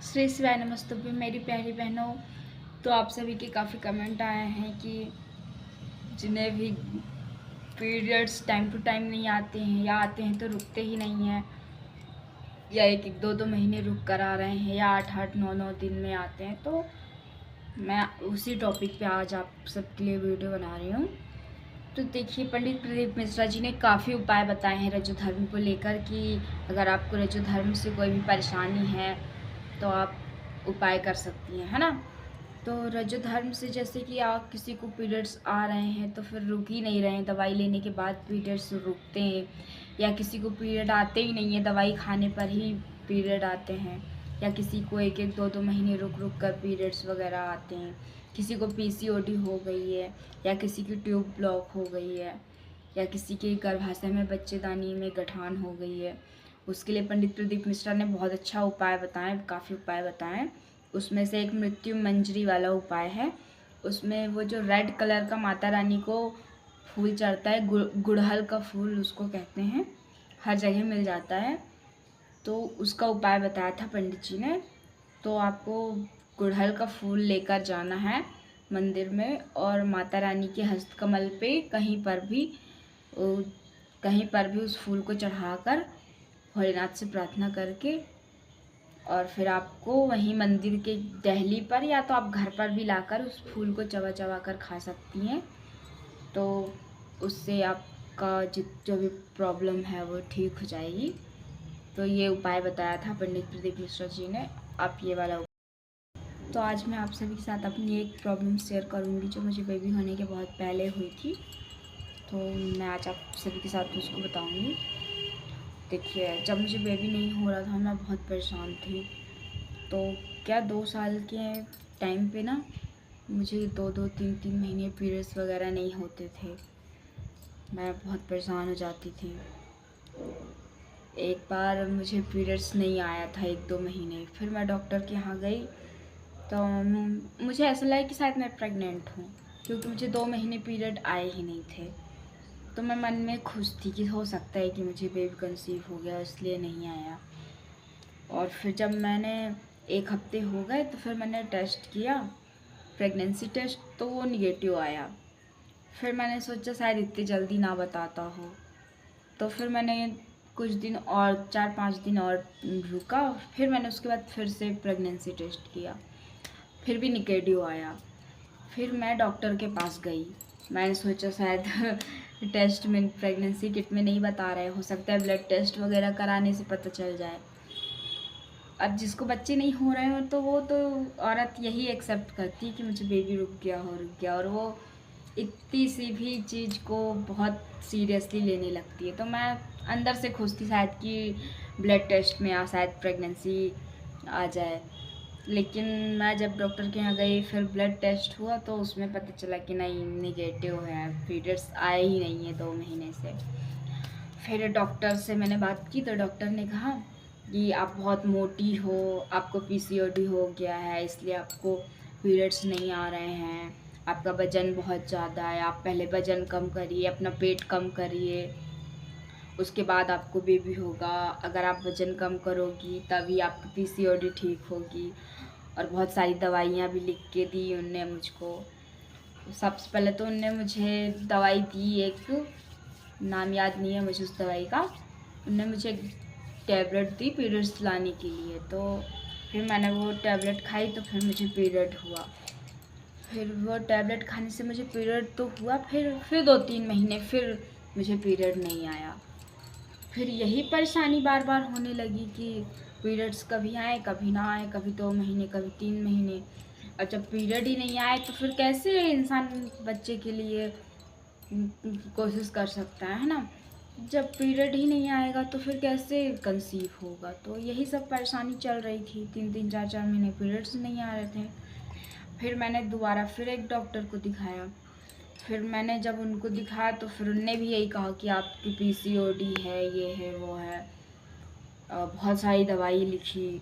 श्री शिवाय नमस्तुभ्यं मेरी प्यारी बहनों। तो आप सभी के काफ़ी कमेंट आए हैं कि जिन्हें भी पीरियड्स टाइम टू टाइम नहीं आते हैं या आते हैं तो रुकते ही नहीं हैं, या एक एक दो दो महीने रुक कर आ रहे हैं, या 8-8 9 9 दिन में आते हैं। तो मैं उसी टॉपिक पे आज आप सबके लिए वीडियो बना रही हूँ। तो देखिए, पंडित प्रदीप मिश्रा जी ने काफ़ी उपाय बताए हैं रजो धर्म को लेकर कि अगर आपको रजो धर्म से कोई भी परेशानी है तो आप उपाय कर सकती हैं, है ना। तो रजो धर्म से जैसे कि आप किसी को पीरियड्स आ रहे हैं तो फिर रुक ही नहीं रहे हैं, दवाई लेने के बाद पीरियड्स रुकते हैं, या किसी को पीरियड आते ही नहीं है, दवाई खाने पर ही पीरियड आते हैं, या किसी को एक एक दो दो महीने रुक रुक कर पीरियड्स वगैरह आते हैं, किसी को पीसीओडी हो गई है, या किसी की ट्यूब ब्लॉक हो गई है, या किसी के गर्भाशय में बच्चेदानी में गठान हो गई है। उसके लिए पंडित प्रदीप मिश्रा ने बहुत अच्छा उपाय बताएं, काफ़ी उपाय बताएं। उसमें से एक मृत्यु मंजरी वाला उपाय है। उसमें वो जो रेड कलर का माता रानी को फूल चढ़ता है, गुड़हल का फूल उसको कहते हैं, हर जगह मिल जाता है, तो उसका उपाय बताया था पंडित जी ने। तो आपको गुड़हल का फूल लेकर जाना है मंदिर में, और माता रानी के हस्तकमल पे कहीं पर भी उस फूल को चढ़ाकर भोलेनाथ से प्रार्थना करके, और फिर आपको वहीं मंदिर के टहली पर या तो आप घर पर भी लाकर उस फूल को चबा चबा कर खा सकती हैं। तो उससे आपका जो भी प्रॉब्लम है वो ठीक हो जाएगी। तो ये उपाय बताया था पंडित प्रदीप मिश्रा जी ने, आप ये वाला तो आज मैं आप सभी के साथ अपनी एक प्रॉब्लम शेयर करूंगी जो मुझे बेबी होने के बहुत पहले हुई थी। तो मैं आज आप सभी के साथ उसको बताऊंगी। देखिए, जब मुझे बेबी नहीं हो रहा था मैं बहुत परेशान थी। तो क्या 2 साल के टाइम पे ना मुझे 2-2 3-3 महीने पीरियड्स वगैरह नहीं होते थे। मैं बहुत परेशान हो जाती थी। एक बार मुझे पीरियड्स नहीं आया था 1-2 महीने, फिर मैं डॉक्टर के यहाँ गई तो मुझे ऐसा लगा कि शायद मैं प्रेग्नेंट हूँ, क्योंकि मुझे 2 महीने पीरियड आए ही नहीं थे। तो मैं मन में खुश थी कि हो सकता है कि मुझे बेबी कंसीव हो गया, इसलिए नहीं आया। और फिर जब मैंने 1 हफ्ते हो गए तो फिर मैंने टेस्ट किया, प्रेगनेंसी टेस्ट, तो वो निगेटिव आया। फिर मैंने सोचा शायद इतनी जल्दी ना बताता हो, तो फिर मैंने कुछ दिन और 4-5 दिन और रुका। फिर मैंने उसके बाद फिर से प्रेगनेंसी टेस्ट किया, फिर भी निगेटिव आया। फिर मैं डॉक्टर के पास गई, मैंने सोचा शायद टेस्ट में प्रेगनेंसी किट में नहीं बता रहे, हो सकता है ब्लड टेस्ट वगैरह कराने से पता चल जाए। अब जिसको बच्चे नहीं हो रहे हो तो वो तो औरत यही एक्सेप्ट करती है कि मुझे बेबी रुक गया, और वो इतनी सी भी चीज़ को बहुत सीरियसली लेने लगती है। तो मैं अंदर से खुश थी शायद कि ब्लड टेस्ट में शायद प्रेगनेंसी आ जाए। लेकिन मैं जब डॉक्टर के यहाँ गई, फिर ब्लड टेस्ट हुआ तो उसमें पता चला कि नहीं, निगेटिव है, पीरियड्स आए ही नहीं है 2 महीने से। फिर डॉक्टर से मैंने बात की तो डॉक्टर ने कहा कि आप बहुत मोटी हो, आपको पीसीओडी हो गया है, इसलिए आपको पीरियड्स नहीं आ रहे हैं, आपका वज़न बहुत ज़्यादा है, आप पहले वज़न कम करिए, अपना पेट कम करिए, उसके बाद आपको बेबी होगा। अगर आप वज़न कम करोगी तभी आपकी पीसीओडी ठीक होगी। और बहुत सारी दवाइयाँ भी लिख के दी उनने मुझको। सबसे पहले तो उनने मुझे दवाई दी, एक नाम याद नहीं है मुझे उस दवाई का, उनने मुझे एक टैबलेट दी पीरियड्स लाने के लिए। तो फिर मैंने वो टैबलेट खाई तो फिर मुझे पीरियड हुआ। फिर वो टैबलेट खाने से मुझे पीरियड तो हुआ, फिर 2-3 महीने फिर मुझे पीरियड नहीं आया। फिर यही परेशानी बार बार होने लगी कि पीरियड्स कभी आए कभी ना आए, कभी 2 महीने कभी 3 महीने। और जब पीरियड ही नहीं आए तो फिर कैसे इंसान बच्चे के लिए कोशिश कर सकता है ना। जब पीरियड ही नहीं आएगा तो फिर कैसे कंसीव होगा। तो यही सब परेशानी चल रही थी, 3-3 4-4 महीने पीरियड्स नहीं आ रहे थे। फिर मैंने दोबारा फिर एक डॉक्टर को दिखाया। फिर मैंने जब उनको दिखाया तो फिर उनने भी यही कहा कि आपकी पीसीओडी है, ये है वो है, बहुत सारी दवाई लिखी।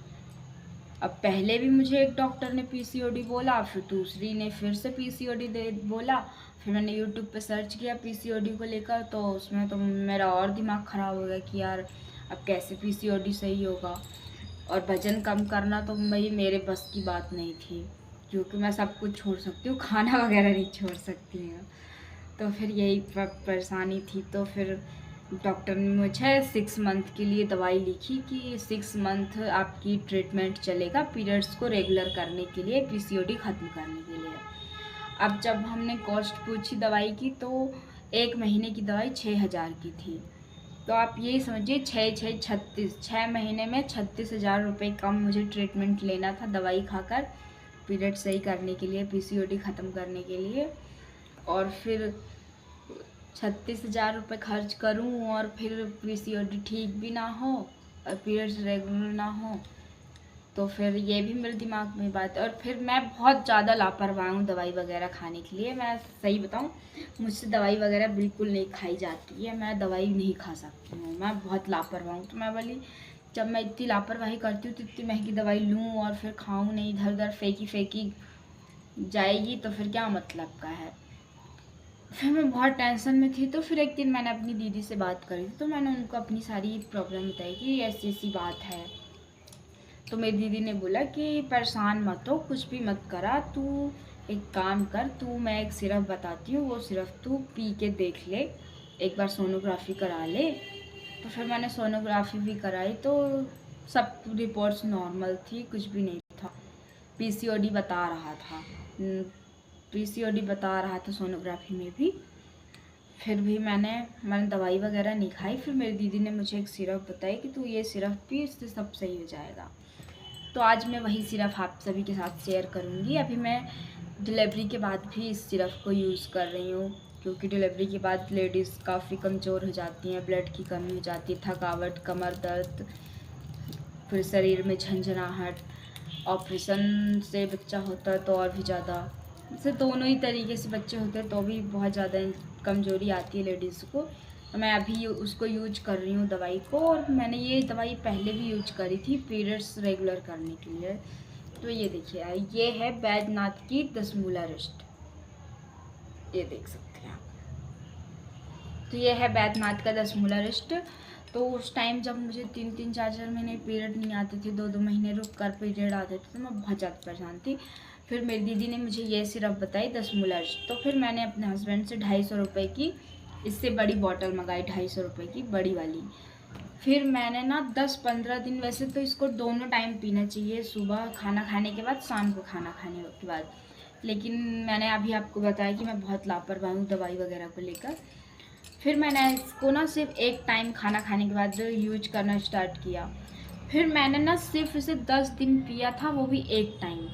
अब पहले भी मुझे एक डॉक्टर ने पीसीओडी बोला, फिर दूसरी ने फिर से पीसीओडी दे बोला। फिर मैंने यूट्यूब पे सर्च किया पीसीओडी को लेकर, तो उसमें तो मेरा और दिमाग ख़राब हो गया कि यार अब कैसे पीसीओडी सही होगा। और वज़न कम करना तो भाई मेरे बस की बात नहीं थी, क्योंकि मैं सब कुछ छोड़ सकती हूँ, खाना वगैरह नहीं छोड़ सकती हूँ। तो फिर यही परेशानी थी। तो फिर डॉक्टर ने मुझे 6 मंथ के लिए दवाई लिखी कि 6 मंथ आपकी ट्रीटमेंट चलेगा पीरियड्स को रेगुलर करने के लिए, पीसीओडी ख़त्म करने के लिए। अब जब हमने कॉस्ट पूछी दवाई की तो 1 महीने की दवाई 6,000 की थी। तो आप यही समझिए 6 महीने में 36,000 रुपये कम मुझे ट्रीटमेंट लेना था दवाई खाकर, पीरियड सही करने के लिए, पीसीओडी ख़त्म करने के लिए। और फिर 36,000 रुपये खर्च करूं और फिर पीसीओडी ठीक भी ना हो और पीरियड्स रेगुलर ना हो, तो फिर ये भी मेरे दिमाग में बात है। और फिर मैं बहुत ज़्यादा लापरवाह हूँ दवाई वगैरह खाने के लिए। मैं सही बताऊँ, मुझसे दवाई वगैरह बिल्कुल नहीं खाई जाती है, मैं दवाई नहीं खा सकती हूँ, मैं बहुत लापरवाह हूँ। तो मैं बोली जब मैं इतनी लापरवाही करती हूँ तो इतनी महंगी दवाई लूँ और फिर खाऊँ नहीं, इधर उधर फेंकी जाएगी तो फिर क्या मतलब का है। फिर मैं बहुत टेंशन में थी। तो फिर एक दिन मैंने अपनी दीदी से बात करी थी, तो मैंने उनको अपनी सारी प्रॉब्लम बताई कि ऐसी ऐसी बात है। तो मेरी दीदी ने बोला कि परेशान मत हो, कुछ भी मत करा, तू एक काम कर, तू मैं एक सिरप बताती हूँ, वो सिरप तू पी के देख ले, एक बार सोनोग्राफी करा ले। तो फिर मैंने सोनोग्राफी भी कराई तो सब रिपोर्ट्स नॉर्मल थी, कुछ भी नहीं था। पीसीओडी बता रहा था, पीसीओडी बता रहा था सोनोग्राफी में भी। फिर भी मैंने दवाई वगैरह नहीं खाई। फिर मेरी दीदी ने मुझे एक सिरप बताई कि तू ये सिरप पी, इससे सब सही हो जाएगा। तो आज मैं वही सिरप आप सभी के साथ शेयर करूँगी। अभी मैं डिलीवरी के बाद भी इस सिरप को यूज़ कर रही हूँ, क्योंकि डिलीवरी के बाद लेडीज़ काफ़ी कमज़ोर हो जाती हैं, ब्लड की कमी हो जाती है, थकावट, कमर दर्द, फिर शरीर में झंझनाहट। ऑपरेशन से बच्चा होता है तो और भी ज़्यादा, जैसे दोनों ही तरीके से बच्चे होते हैं तो भी बहुत ज़्यादा कमज़ोरी आती है लेडीज़ को। मैं अभी उसको यूज कर रही हूँ दवाई को, और मैंने ये दवाई पहले भी यूज करी थी पीरियड्स रेगुलर करने के लिए। तो ये देखिए, ये है बैद्यनाथ की 10 मूला रिस्ट, ये देख सकते हैं आप। तो ये है बैद्यनाथ का 10 मूला रिस्ट। तो उस टाइम जब मुझे 3-3, 4-4 महीने पीरियड नहीं आते थे, 2-2 महीने रुक कर पीरियड आते थे, तो मैं बहुत ज़्यादा परेशान थी। फिर मेरी दीदी ने मुझे ये सिरप बताई 10 मूला रिस्ट। तो फिर मैंने अपने हस्बैंड से 250 रुपये की इससे बड़ी बॉटल मंगाई, 250 रुपये की बड़ी वाली। फिर मैंने ना 10-15 दिन, वैसे तो इसको दोनों टाइम पीना चाहिए, सुबह खाना खाने के बाद, शाम को खाना खाने के बाद, लेकिन मैंने अभी आपको बताया कि मैं बहुत लापरवाह हूँ दवाई वगैरह को लेकर। फिर मैंने इसको ना सिर्फ एक टाइम खाना खाने के बाद यूज करना स्टार्ट किया। फिर मैंने ना सिर्फ इसे 10 दिन पिया था, वो भी एक टाइम।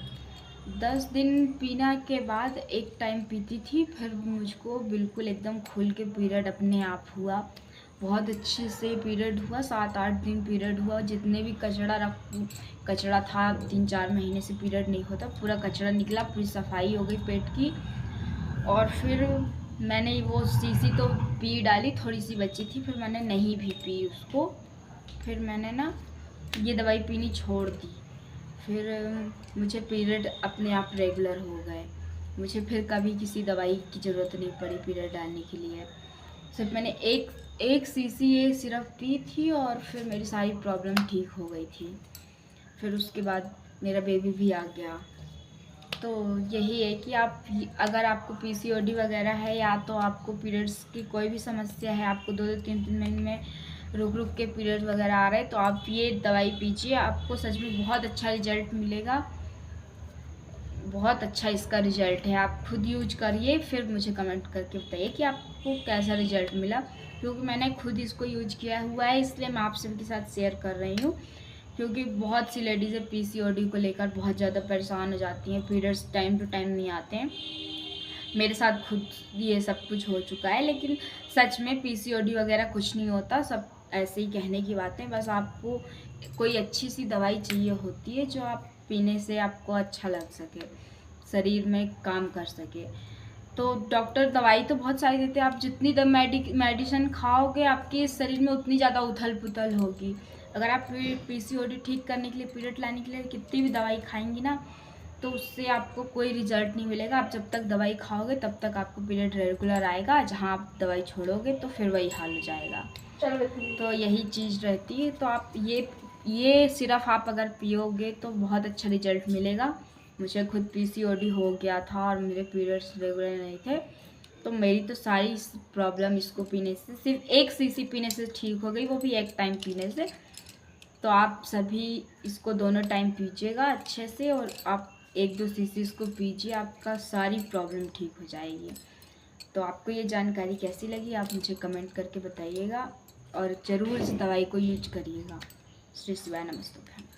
10 दिन पीना के बाद एक टाइम पीती थी, फिर मुझको बिल्कुल एकदम खुल के पीरियड अपने आप हुआ, बहुत अच्छे से पीरियड हुआ। 7-8 दिन पीरियड हुआ। जितने भी कचरा था, 3-4 महीने से पीरियड नहीं होता, पूरा कचरा निकला, पूरी सफाई हो गई पेट की। और फिर मैंने वो शीशी तो पी डाली, थोड़ी सी बची थी, फिर मैंने नहीं भी पी उसको। फिर मैंने ना ये दवाई पीनी छोड़ दी। फिर मुझे पीरियड अपने आप रेगुलर हो गए, मुझे फिर कभी किसी दवाई की ज़रूरत नहीं पड़ी पीरियड डालने के लिए। सिर्फ मैंने एक शीशी ये सिरप पी थी और फिर मेरी सारी प्रॉब्लम ठीक हो गई थी। फिर उसके बाद मेरा बेबी भी आ गया। तो यही है कि आप, अगर आपको पीसीओडी वगैरह है या तो आपको पीरियड्स की कोई भी समस्या है, आपको 2-2, 3-3 महीने में रुक के पीरियड वगैरह आ रहे हैं, तो आप ये दवाई पीजिए, आपको सच में बहुत अच्छा रिजल्ट मिलेगा। बहुत अच्छा इसका रिजल्ट है, आप खुद यूज करिए, फिर मुझे कमेंट करके बताइए कि आपको कैसा रिजल्ट मिला, क्योंकि मैंने खुद इसको यूज किया हुआ है, इसलिए मैं आप सबके साथ शेयर कर रही हूँ। क्योंकि बहुत सी लेडीज़ें पीसीओडी को लेकर बहुत ज़्यादा परेशान हो जाती हैं, पीरियड्स टाइम टू टाइम नहीं आते हैं। मेरे साथ खुद ये सब कुछ हो चुका है, लेकिन सच में पीसीओडी वगैरह कुछ नहीं होता, सब ऐसे ही कहने की बातें। बस आपको कोई अच्छी सी दवाई चाहिए होती है जो आप पीने से आपको अच्छा लग सके, शरीर में काम कर सके। तो डॉक्टर दवाई तो बहुत सारी देते हैं, आप जितनी मेडिसिन खाओगे आपके शरीर में उतनी ज़्यादा उथल पुथल होगी। अगर आप पीसीओडी ठीक करने के लिए, पीरियड लाने के लिए कितनी भी दवाई खाएंगी ना, तो उससे आपको कोई रिजल्ट नहीं मिलेगा। आप जब तक दवाई खाओगे तब तक आपको पीरियड रेगुलर आएगा, जहाँ आप दवाई छोड़ोगे तो फिर वही हाल हो जाएगा। तो यही चीज़ रहती है। तो आप ये सिर्फ आप अगर पियोगे तो बहुत अच्छा रिजल्ट मिलेगा। मुझे खुद पीसीओडी हो गया था और मेरे पीरियड्स रेगुलर नहीं थे, तो मेरी तो सारी प्रॉब्लम इसको पीने से, सिर्फ 1 सीसी पीने से ठीक हो गई, वो भी एक टाइम पीने से। तो आप सभी इसको दोनों टाइम पीजिएगा अच्छे से, और आप 1-2 सीसी इसको पीजिए, आपका सारी प्रॉब्लम ठीक हो जाएगी। तो आपको ये जानकारी कैसी लगी आप मुझे कमेंट करके बताइएगा, और ज़रूर इस दवाई को यूज करिएगा। श्री शिवाय नमस्तुभ्यम।